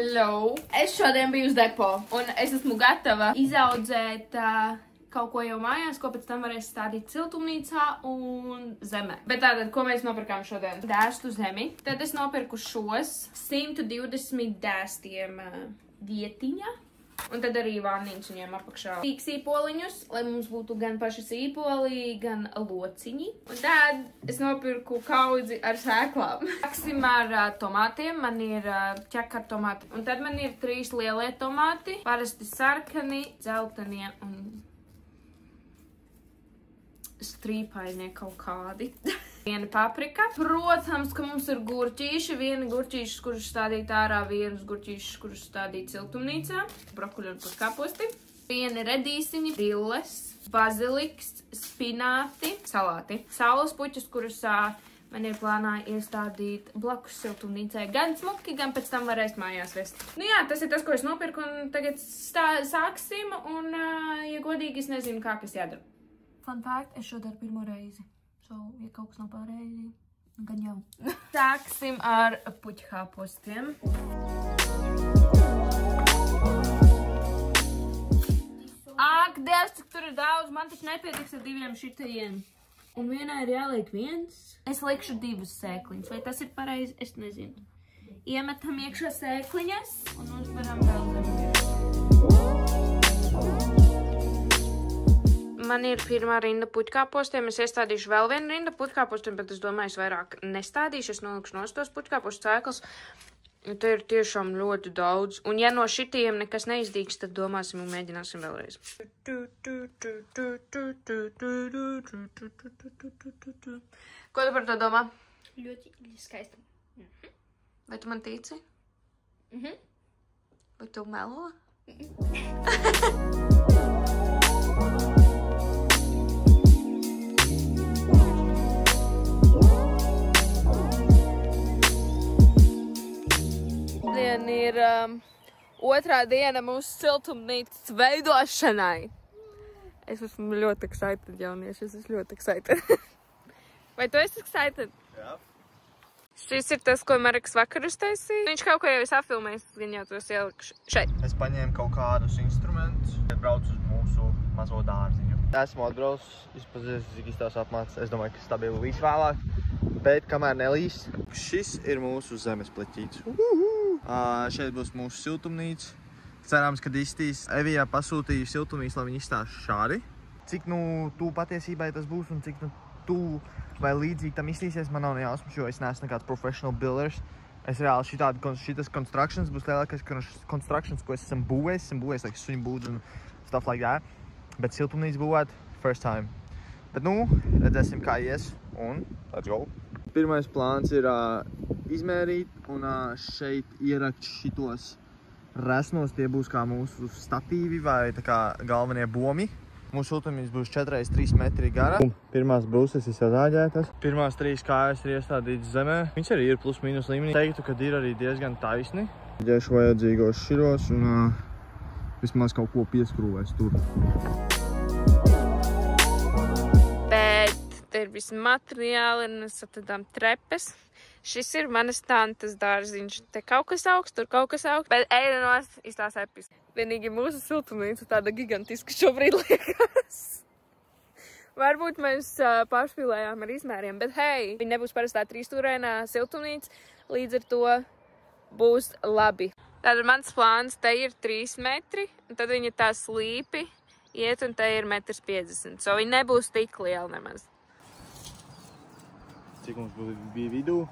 Hello! Es šodien biju uz depo, un es esmu gatava izaudzēt kaut ko jau mājās, ko pēc tam varēs stādīt siltumnīcā un zemē. Bet tātad, ko mēs nopirkām šodien? Dēstu zemi. Tad es nopirku šos 120 dēstiem vietiņa. Un tad arī vāniņus viņiem apakšā sīpoliņus, lai mums būtu gan paši sīpoli, gan lociņi. Un tad es nopirku kaudzi ar sēklām. Sāksim ar tomātiem. Man ir ķekar tomāti. Un tad man ir 3 lielie tomāti. Parasti sarkani, dzeltenie un strīpainie kaut kādi. Viena paprika. Protams, ka mums ir gurķīši. Viena gurķīšas, kurus stādīt ārā, vienas gurķīšas, kurus stādīt siltumnīcā. Brokuļi un puskaposti. Viena redīsiņi, brilles, baziliks, spināti, salāti. Saules puķus, kurus man ir plānā iestādīt blakus siltumnīcai. Gan smuki, gan pēc tam varēs mājās vest. Nu jā, tas ir tas, ko es nopirku, un tagad sāksim, un, ja godīgi, es nezinu, kā kas jādara. Fun fact, es šo daru pirmo reizi. So, ja kaut kas nav pareizi, gan jau. Sāksim ar puķkāpostiem. Ak, Dievs, cik tur ir daudz, man taču nepietiks ar 2 šitajiem. Un vienā ir jāliek 1. Es likšu 2 sēkliņas. Vai tas ir pareizi? Es nezinu. Iemetam iekšā sēkliņas un uzvaram vēl zem. Man ir pirmā rinda puķkāpostiem. Es iestādīšu vēl vienu rindu puķkāpostiem, bet es domāju, es vairāk nestādīšu. Es nolikšu nost tos puķkāpostu sēklas. Te ir tiešām ļoti daudz. Un ja no šitiem nekas neizdīgs, tad domāsim un mēģināsim vēlreiz. Ko tu par to domā? Ļoti skaisti. Vai tu man tici? Vai tu melo? Šodien ir otrā diena mūsu siltumnīcas veidošanai. Es esmu ļoti excited, jaunieši. Es esmu ļoti excited. Vai tu esi excited? Jā. Šis ir tas, ko Mareks vakar uztaisīja. Viņš kaut ko jau ir safilmējis, gan jau tos ielikšu šeit. Es paņēmu kaut kādus instrumentus, braucu uz mūsu mazo dārziņu. Esmu atbraucis, izpazīstams, cik izstāsts apmācis. Es domāju, ka stabili līs vēlāk, bet kamēr nelīs. Šis ir mūsu zemes pleķīts. Šeit būs mūsu siltumnīca. Cerams, kad izstīs. Evijā pasūtīja siltumnīcu, lai viņi izstās šādi. Cik tu patiesībai tas būs un cik tu vai līdzīgi tam izstīsies, man nav nejausmas, jo es neesmu nekāds professional builders. Es reāli šitas constructions būs lielākais constructions, ko es esmu būvējis. Esmu būvējis, like suņu būdz un stuff like that. Bet siltumnīca būvēt, first time. Bet redzēsim, kā ies un let's go. Pirmais plāns ir izmērīt un šeit ierakt šitos resnos. Tie būs kā mūsu statīvi vai tā kā galvenie bomi. Mūsu siltumnīca būs 4x3 metri gara. Pirmās brūses ir sazāģētas. Pirmās 3 kājas ir iestādītas zemē. Viņš arī ir plus mīnus līmenī. Teiktu, ka ir arī diezgan taisni. Ģešu vajadzīgos širos un vismaz kaut ko pieskrūvēs tur. Bet te ir visi materiāli un mēs atradām trepes. Šis ir manas tantes dārziņš. Te kaut kas augsts, tur kaut kas augsts. Bet eirenos izstās episki. Vienīgi mūsu siltumnīca tāda gigantiska šobrīd liekas. Varbūt mēs pārspīlējām ar izmēriem, bet hei, viņa nebūs parastā 3-stūrainā siltumnīca, līdz ar to būs labi. Tātad mans plāns, te ir 3 metri, un tad viņa tā slīpi iet, un te ir 1,50 m. So viņa nebūs tik liela nemaz. Cik mums bija vidū?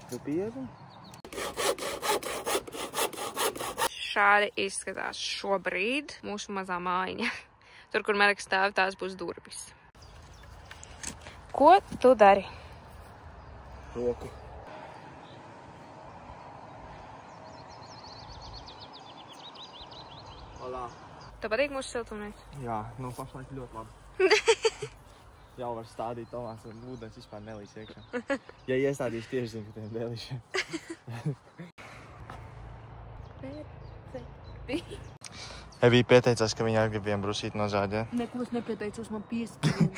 50? Šādi izskatās šobrīd mūsu mazā mājiņa. Tur, kur Mareks stāv, tās būs durvis. Ko tu dari? Roku. Olā. Tev patīk mūsu siltumnīca? Jā, pašlaik ļoti labi. Jau var stādīt tomāts un ūdens vispār nelīs iekšā. Ja iestādīšu tieši zinu, ka tiem dēlīšiem. Evija pieteicās, ka viņa grib vienu brusīti no zāģē. Neko es nepieteicos, man pieskrien.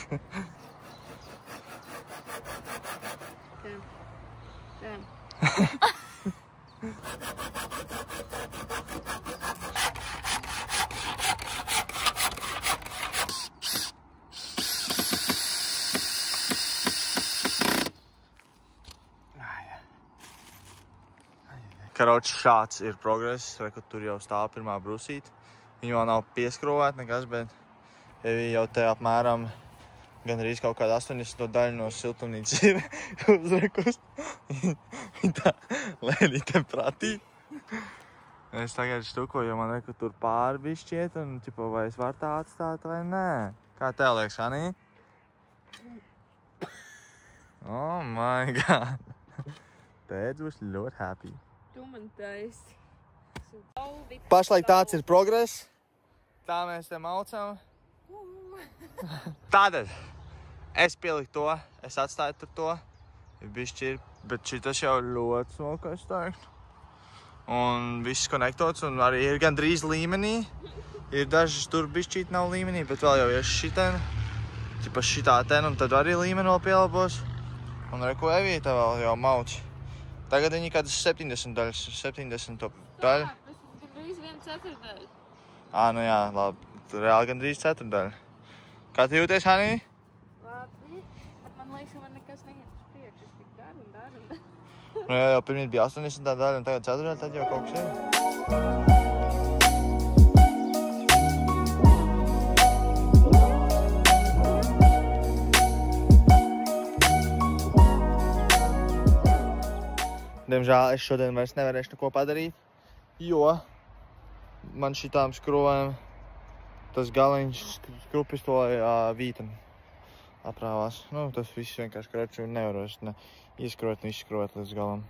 karoči, šāds ir progress, vai, ka tur jau stāv pirmā brusīte. Viņa vēl nav pieskrūvēta nekas, bet Evija jau te apmēram gan arī kaut kāda 80 daļa no siltumnīcas ir uzrekus. Viņa tā lēnīte prātī. Es tagad štukoju, jo man liekas, ka tur pārbi šķiet, un ķipa, vai es varu tā atstāt vai nē. Kā tev liekas, Anī? Oh my god. Tēdz būs ļoti happy. Tu man taisi. Pašlaik tāds ir progress. Tā mēs te maucam. Tātad, es pieliku to, es atstāju tur to. Bišķi ir, bet šitas jau ļoti smalka, es teiktu. Un viss konektots, un arī ir gan drīz līmenī. Ir dažas tur bišķīt nav līmenī, bet vēl jau ir šiten. Ķipa šitā ten, un tad arī līmeni vēl pielabos. Un reku Evīte vēl jau mauci. Tagad viņi kādas 70 daļas, 70 top daļu. Tas ir gandrīz 1/4. Nu jā, labi. Tur reāli gandrīz 4 daļa. Kā tu jūties, Anī? Labi, bet man liekas, ka man nekas neiet uz priekšu. Es tik daru. Nu jā, jau pirmīt bija 80 daļa, un tagad 4 daļa, tad jau kaut kas ir. Diemžēl es šodien vairs nevarēšu neko padarīt, jo man šitām skrūvēm tas galiņš skrupis to vītam aprāvās. Nu, tas viss vienkārši kroči un nevar vairs ieskrot un izskrot līdz galam.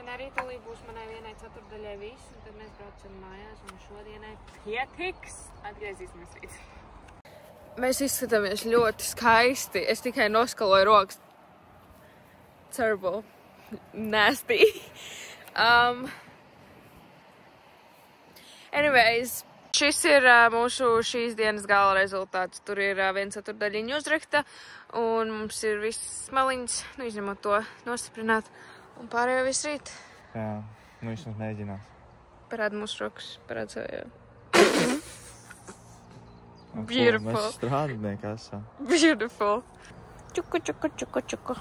Man arī tūlī būs manai 1/4 viss, un tad mēs braucam mājās, un šodienai pietiks. Atgriezīsimies rīt. Mēs izskatāmies ļoti skaisti. Es tikai noskaloju rokas. Terrible. Nasty. Anyways, šis ir mūsu šīs dienas gala rezultāts. Tur ir 1/4 uzrakta, un mums ir viss maliņas, nu izņemot to nostiprināt, un pārējo viss rīt. Jā, nu vismaz mēģinās. Parāda mūsu rokas, parāda savu. Beautiful. Mēs strādnieki esam. Beautiful. Čuku.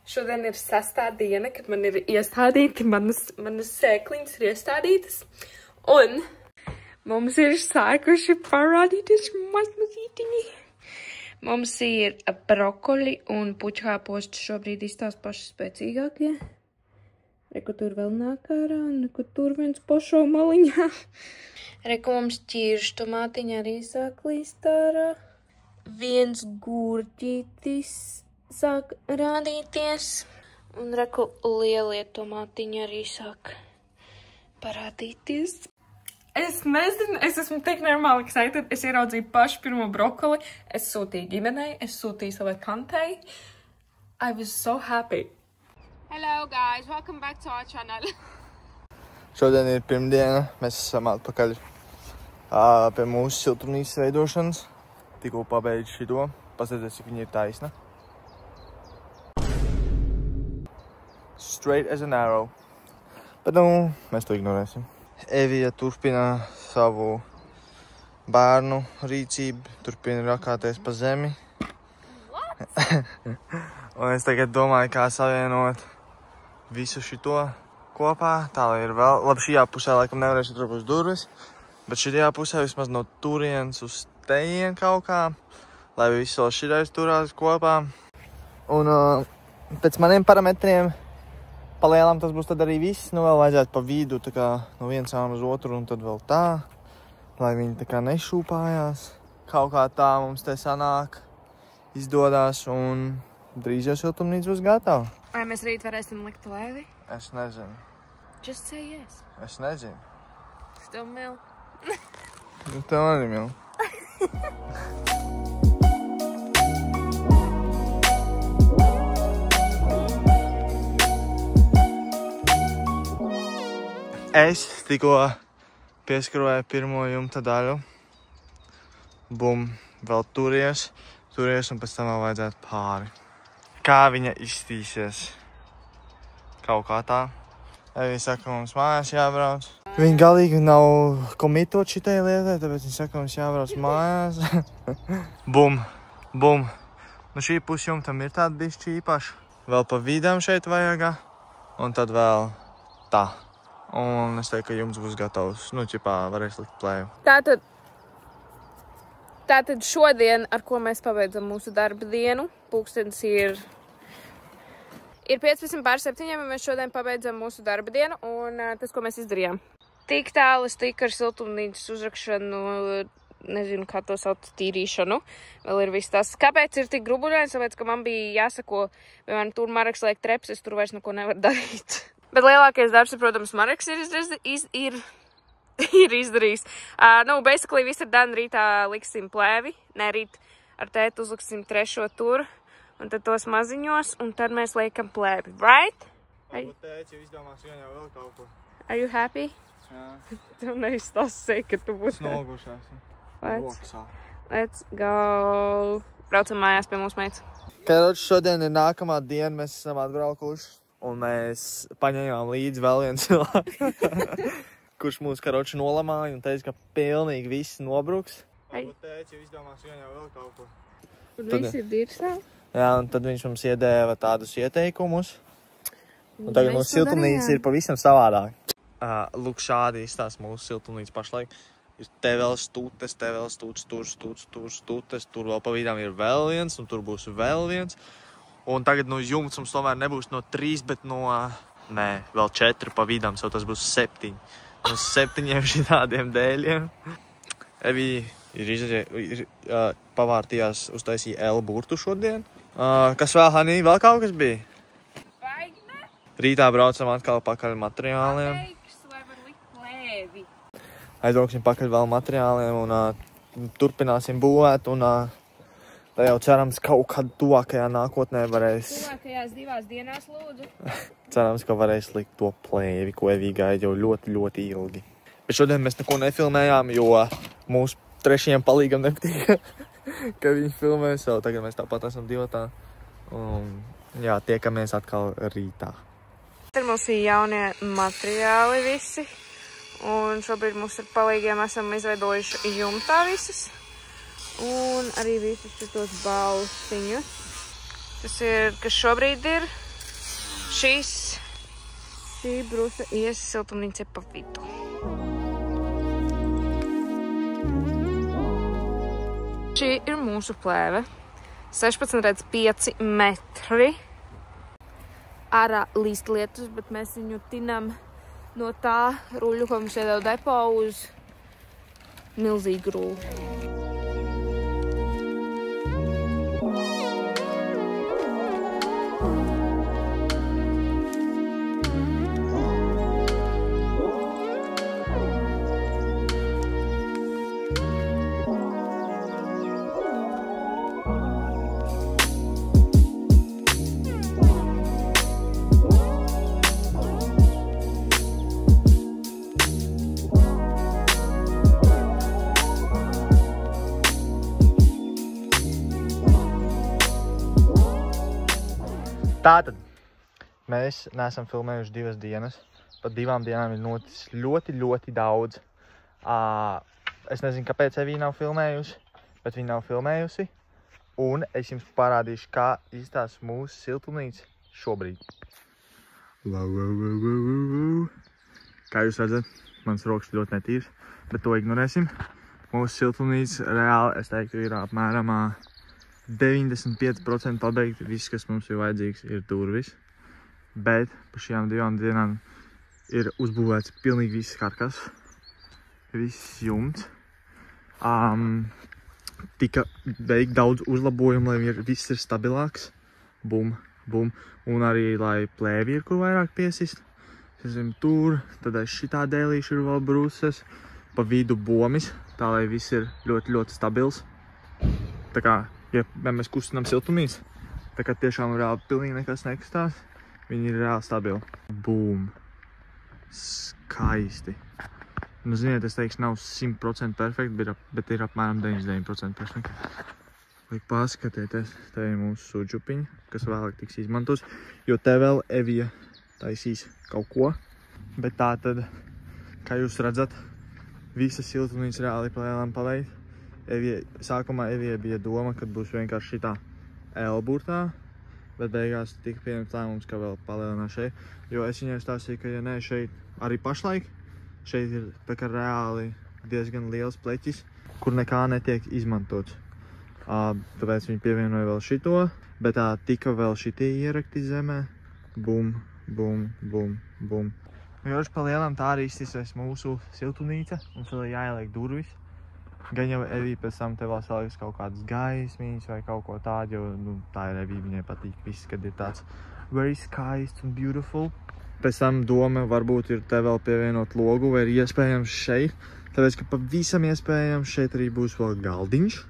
Šodien ir 6. diena, kad man ir iestādīti, manas sēkliņas ir iestādītas. Un mums ir sākuši parādīties mazmazītiņi. Mums ir brokoli un puķkāposti šobrīd izstāst paši spēcīgākie. Reku tur vēl nāk ārā, un reku tur viens pašā maliņā. Reku mums ķiršu tomātiņa arī sāk līst ārā. Viens gurķītis sāk rādīties. Un reku lielie tomātiņi arī sāk parādīties. Es nezinu, es esmu tik normāli excited. Es ieraudzīju pašu pirmo brokoli. Es sūtīju ģimenei, es sūtīju savai kantei. I was so happy. Hello guys, welcome back to our channel. Šodien ir pirmdiena, mēs esam atpakaļ pie mūsu siltumnīcas veidošanas. Tikko pabeidzu šito, paskatieties, cik viņa ir taisna. Straight as an arrow. Bet nu, mēs to ignorēsim. Evija turpina savu bērnu rīcību, turpina rakāties pa zemi. Un es tagad domāju, kā savienot visu šito kopā. Tā lai ir vēl. Labi, šajā pusē laikam nevarēšu atrapus durvis, bet šajā pusē vismaz no turienes uz tejien kaut kā, lai viss vēl šitais turās kopā. Un pēc maniem parametriem palielam tas būs tad arī viss. Nu vēl vajadzētu pa vidu tā kā no viens uz otru un tad vēl tā, lai viņi tā kā nešūpājās. Kaut kā tā mums te sanāk, izdodās un drīz jau siltumnīca būs gatava. Vai mēs rīt varēsim likt lēvi? Es nezinu. Just say yes. Es nezinu. Still mil. Nu tev arī mil. Es tikko pieskrūvēju pirmo jumta daļu. Bum, vēl turies un pēc tam vēl vajadzētu pāri. Kā viņa izstīsies? Kaut kā tā. Evija saka, mums mājās jābrauc. Viņa galīgi nav komitot šitai lietai, tāpēc viņa saka, mums jābrauc mājās. Bum. Nu šī pusjumtam ir tāda bišķi īpaša. Vēl pa vidām šeit vajagā. Un tad vēl Tā. Un es teiktu, ka jums būs gatavs. Nu, ķipā varēs likt plēju. Tātad šodien, ar ko mēs pabeidzam mūsu darba dienu, pulkstens ir 15:07, un mēs šodien pabeidzam mūsu darba dienu, un tas, ko mēs izdarījām. Tik tālu es tiku ar siltumnīcas uzrakšanu, nezinu, kā to sauc, tīrīšanu. Vēl ir viss tas. Kāpēc ir tik grubuļains? Tāpēc, ka man bija jāsako, vai man tur Mareks liek treps, es tur vairs neko nevaru darīt. Bet lielākais darbs, protams, Mareks ir izdarījis. Basically, viss ir done. Rītā liksim plēvi. Nē, rīt ar tētu uzliksim 3. tur. Un tad tos maziņos. Un tad mēs liekam plēvi. Right? Tēči izdomās vien jau vēl kaut ko. Are you happy? Jā. Tev neizstāstīja, ka tu būsi. Nogušās. Let's go. Braucam mājās pie mūsu meitas. Karoči, šodien ir nākamā diena. Mēs esam atbraukuši. Un mēs paņēmām līdzi vēl viens cilvēks, kurš mūs, karoči, nolamāja un teica, ka pilnīgi viss nobruks. Tēči izdomās vien jau vēl kaut ko. Un viss ir dirsā? Jā, un tad viņš mums iedēva tādus ieteikumus. Un tagad mūsu siltumnīca ir pavisam savādāk. Lūk, šādi izstās mūsu siltumnīca pašlaik. Ir te vēl stūtes, tur vēl pa vidām ir vēl viens, un tur būs vēl viens. Un tagad jumts mums tomēr nebūs no 3, bet vēl 4 pa vidām, so tas būs 7. No 7 šitādiem dēļiem. Evī ir pavārtījās uztaisīja L burtu šodien. Kas vēl, Hanī? Vēl kaut kas bija? Baigi ne? Rītā braucam atkal pakaļ materiāliem. Pateiks, vai var likt plēvi. Aizbrauksim pakaļ vēl materiāliem un turpināsim būvēt. Un tā jau cerams kaut kad tuvākajā nākotnē varēs... Tuvākajās 2 dienās, lūdzu. Cerams, ka varēs likt to plēvi, ko Evī gaida jau ļoti, ļoti ilgi. Bet šodien mēs neko nefilmējām, jo mūsu 3. palīgam nepatīk, ka viņi filmē savu. Tagad mēs tāpat esam divatā. Un, jā, tiekamies atkal rītā. Ir mums jaunie materiāli visi. Un šobrīd mums ar palīgiem esam izveidojuši jumtā visus. Un arī visus šitos balsiņus. Tas ir, kas šobrīd ir, šī brusa ies siltumnīca pa vidu. Šī ir mūsu plēve. 16,5 metri. Ārā līst lietus, bet mēs viņu tinam no tā ruļu, ko mums iedeva depo uz milzīgu rūlu. Tātad, mēs neesam filmējuši 2 dienas. Pat 2 dienām ir noticis ļoti, ļoti daudz. Es nezinu, kāpēc Evī nav filmējusi, bet viņa nav filmējusi. Un es jums parādīšu, kā izstās mūsu siltumnīca šobrīd. Kā jūs redzat, mans rokas ļoti netīrs, bet to ignorēsim. Mūsu siltumnīca reāli, es teiktu, ir apmēram 95% pabeigti. Viss, kas mums ir vajadzīgs, ir durvis. Bet pa šajām 2 dienām ir uzbūvēts pilnīgi viss karkas. Viss jumts. Tika veikt daudz uzlabojumu, lai viss ir stabilāks. Bum, bum. Un arī, lai plēvi ir, kur vairāk piesist. Esam tur, tad aiz šitā dēlīša ir vēl brūses. Pa vidu bomis, tā lai viss ir ļoti, ļoti stabils. Tā kā, ja mēs kustinām siltumnīcu, tā kā tiešām reāli pilnīgi nekas nekastās, viņi ir reāli stabili. Bum. Skaisti. Nu, ziniet, es teikšu, nav 100% perfekti, bet ir apmēram 99% perfekti. Liek paskatieties, te ir mūsu suģupiņa, kas vēlāk tiks izmantos, jo te vēl Evija taisīs kaut ko. Bet tā tad, kā jūs redzat, visa siltumnīca reāli plēlām paveikt. Sākumā Evijai bija doma, kad būs vienkārši šitā L burtā, bet beigās tika pieņemts lēmums, ka vēl palielināt šeit. Jo es viņai stāstīju, ka ja nē, šeit arī pašlaik, šeit ir tā kā reāli diezgan liels pleķis, kur nekā netiek izmantots. Tāpēc viņi pievienoja vēl šito, bet tika vēl šitie ierakti zemē. Bum, bum, bum, bum. Jorši pa lielam tā arī iztīsies mūsu siltumnīca. Mums vēl jāieliek durvis. Gan jau Evija pēc tam te vēl saliks kaut kādas gaismiņas vai kaut ko tādu, jo tā ir Evija, viņai patīk viss, kad ir tāds very skaists un beautiful. Pēc tam doma varbūt ir te vēl pievienot logu vai ir iespējams šeit, tāpēc, ka pavisam iespējams šeit arī būs vēl galdiņš.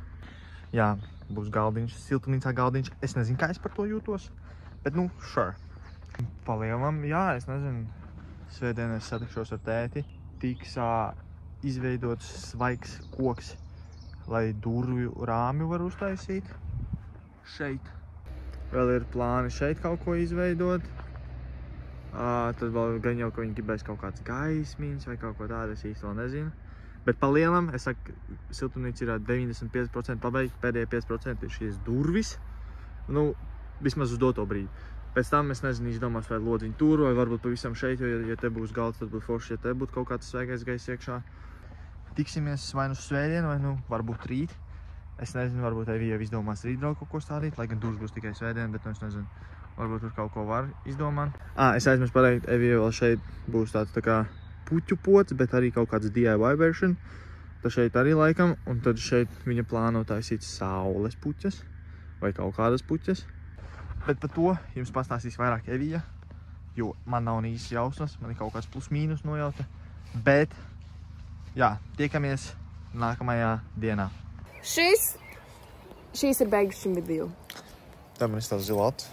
Jā, būs galdiņš, siltumnīcā galdiņš. Es nezinu, kā es par to jūtos, bet sure. Palielam, jā, es nezinu, svētdien es satikšos ar tēti, tiks izveidots svaigs koks, lai durvju rāmi var uztaisīt šeit. Vēl ir plāni šeit kaut ko izveidot. Tad vēl gan jau, ka viņi gribēs kaut kāds gaismiņas vai kaut ko tādu, es īsti vēl nezinu. Bet pa lielam, es saku, siltumnīca ir 95% pabeigta, pēdējie 5% ir šīs durvis. Vismaz uz doto brīdi. Pēc tam es nezinu, izdomās vai lodziņu tur, vai varbūt pavisam šeit, jo ja te būs galds, tad būs forši, ja te būtu kaut kāds svaigais gaiss iekšā. Tiksimies vai svētdien, vai varbūt rīt. Es nezinu, varbūt Evija izdomās rīt vēl kaut ko stādīt, lai gan durvis būs tikai svētdien, bet es nezinu, varbūt tur kaut ko var izdomāt. Es aizmirsu pateikt, Evija vēl šeit būs tāds tā kā puķu pots, bet arī kaut kāds DIY version. Tad šeit arī laikam, un tad šeit viņa plāno taisīt saules puķas vai kaut kādas puķas. Bet par to jums pastāstīs vairāk Evija, jo man nav īsti jausmas, man ir kaut kāds plus mīnus nojauta. Bet, jā, tiekamies nākamajā dienā. Šīs ir beigas šim video. Tā man ir tās zilāts.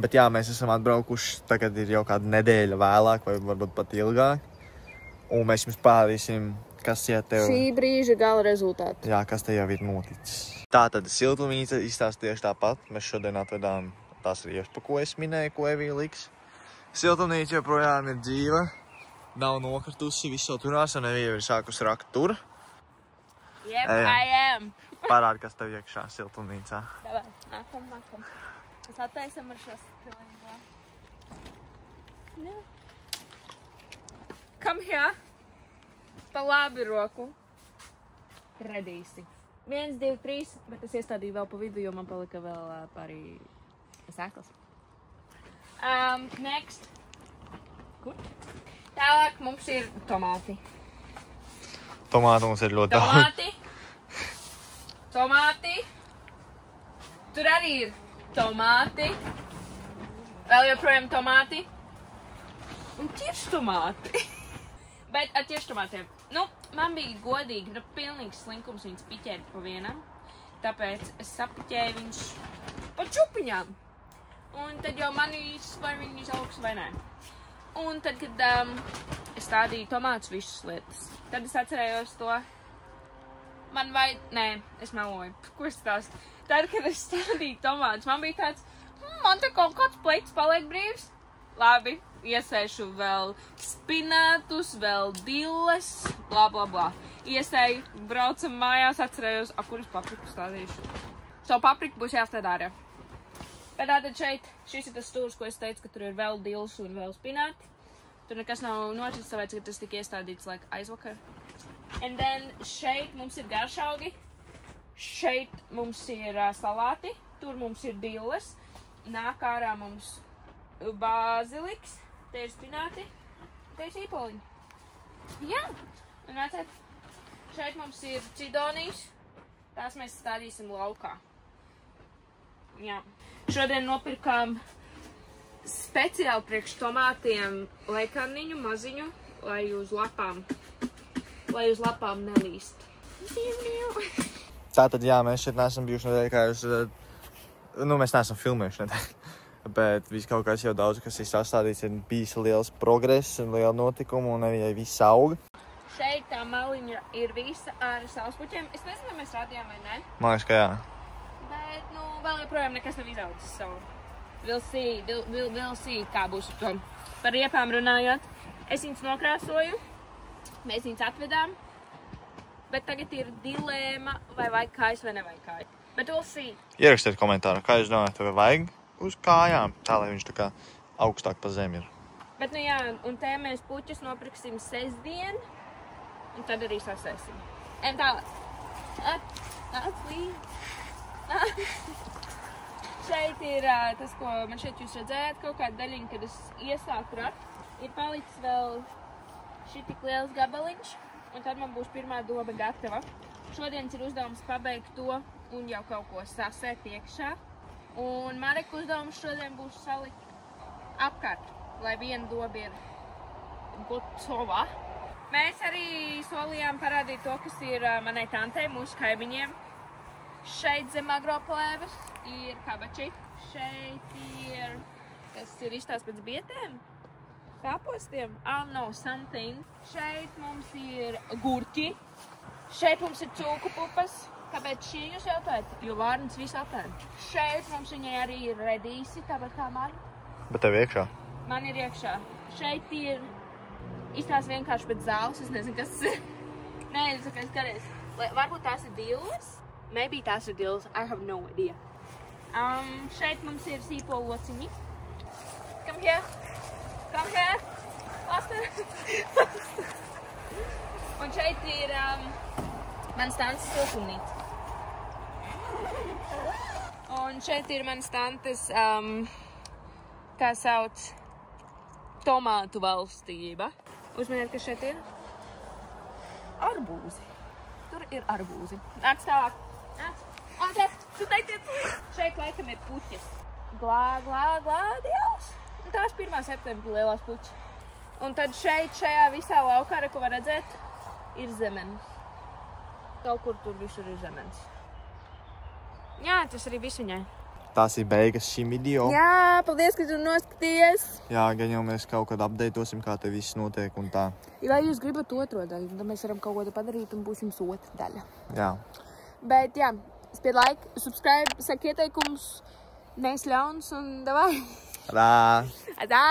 Bet jā, mēs esam atbraukuši, tagad ir jau kāda nedēļa vēlāk, vai varbūt pat ilgāk. Un mēs jums pārādīsim, kas ja tev... Šī brīža gala rezultāti. Jā, kas te jau ir noticis. Tātad siltumnīca izstāsta tieši tāpat. Mēs šodien atvedām tās rievas, pa ko es minēju, ko Evija liks. Siltumnīca joprojām ir dzīva. Nav nokritusi, viss jau turās, un Evija ir sākus rakt tur. Yep, I am. Parādi, kas tev iekšā siltumnīcā. Davai, nākam. Es attaisam ar šos pilnībā. Come here. Pa labi roku. Redīsi. 1, 2, 3, bet es iestādīju vēl pa vidu, jo man palika vēl pārī sēklas. Next. Kur? Tālāk mums ir tomāti. Tomāti mums ir ļoti daudz. Tomāti. Tur arī ir tomāti. Vēl joprojām tomāti. Un tieši tomāti. Bet ar tieši tomātiem. Man bija godīgi, pilnīgs slinkums viņas piķēt pa vienam. Tāpēc es sapiķēju viņus pa čupiņām. Un tad jau man īsts, vai viņi izaugs vai nē. Un tad, kad es stādīju tomātus visas lietas, tad es atcerējos to. Nē, es meloju. Ko es stāstu? Tad, kad es stādīju tomātus, man bija tāds, man te kaut kāds pleķis paliek brīvs. Labi. Iesēšu vēl spinātus, vēl dilles, blā, blā, blā. Iesēju, braucam mājās, atcerējos, kuras papriku stādīšu. Savu papriku būs jāstādā ārā. Bet tātad šeit, šis ir tas stūrs, ko es teicu, ka tur ir vēl dilles un vēl spināti. Tur nekas nav noticis, tāpēc, ka tas tika iestādīts aizvakar. And then šeit mums ir garšaugi, šeit mums ir salāti, tur mums ir dilles, nāk ārā mums bāziliks. Te ir spināti, te ir sīpoliņi. Jā, un redzēt, šeit mums ir cidonijas, tās mēs stādīsim laukā. Jā. Šodien nopirkām speciāli priekš tomātiem lekarniņu maziņu, lai uz lapām nelīst. Tātad, jā, mēs šeit neesam bijuši nedēļ, kā jūs redzat, mēs neesam filmējuši nedēļ. Bet viss kaut kas jau daudz, kas ir sastādīts, ir bijis liels progress un liela notikuma, un Evijai viss auga. Šeit tā maliņa ir visa ar sauspuķiem. Es nezinu, vai mēs rādījām vai ne. Man liekas, ka jā. Bet, vēl joprojām nekas nav izaudzis. So, we'll see, kā būs ar to. Par riepām runājot, es viņas nokrāsoju, mēs viņas atvedām, bet tagad ir dilēma, vai vajag kājas vai nevajag kājas. Bet we'll see. Ierakstiet komentāru, kā jūs domājat, vai vajag uz kājām, tā lai viņš tā kā augstāk pa zemi ir. Bet, nu jā, un te mēs puķus nopirksim sestdien, un tad arī sasēsim. Ejam tālāk. Šeit ir tas, ko man šeit jūs redzējāt, kaut kāda daļiņa, kad es iesāku rat. Ir palicis vēl šitik liels gabaliņš, un tad man būs pirmā doba gatava. Šodienas ir uzdevums pabeigt to un jau kaut ko sasēt iekšā. Un Mareka uzdevums šodien būs salikt apkārt, lai viena doba ir gotova. Mēs arī solījām parādīt to, kas ir manai tantei, mūsu kaimiņiem. Šeit zem agroplēves ir kabači. Šeit ir, kas ir iztās pēc bietēm, kāpostiem. No, something. Šeit mums ir gurķi. Šeit mums ir cūku pupas. Kāpēc šī jūs jautājat? Jo vārnas visu apēd. Šeit mums viņai arī ir redīsi, tāpat kā man. Bet tev iekšā? Man ir iekšā. Šeit ir iztās vienkārši pēc zāles, es nezinu, kas tas ir. Nē, es saku, skaties. Varbūt tās ir dilles? Maybe tās ir dilles, I have no idea. Šeit mums ir sīpolu lociņi. Come here. Come here. Laster. Un šeit ir mans tantes siltumnīca. Un šeit ir mans tantes, kā sauc, tomātu valstība. Uzminiet, kas šeit ir? Arbūzi. Tur ir arbūzi. Nāc tālāk. Nāc. Ātrāk. Tu teiciet. Šeit laikam ir puķis. Glādiels. Un tās 1. septembra lielās puķis. Un tad šeit, šajā visā laukā, ko var redzēt, ir zemenes. Kaut kur tur visur ir zemenes. Jā, tas arī viss viņai. Tās ir beigas šim video. Jā, paldies, ka tu noskatījies. Jā, gan jau mēs kaut kad updateosim, kā te viss notiek un tā. Vai jūs gribat otro daļu, tad mēs varam kaut ko padarīt un būs jums otra daļa. Jā. Bet jā, spied like, subscribe, saka ieteikumus, neesi ļauns un davai. Adā! Adā!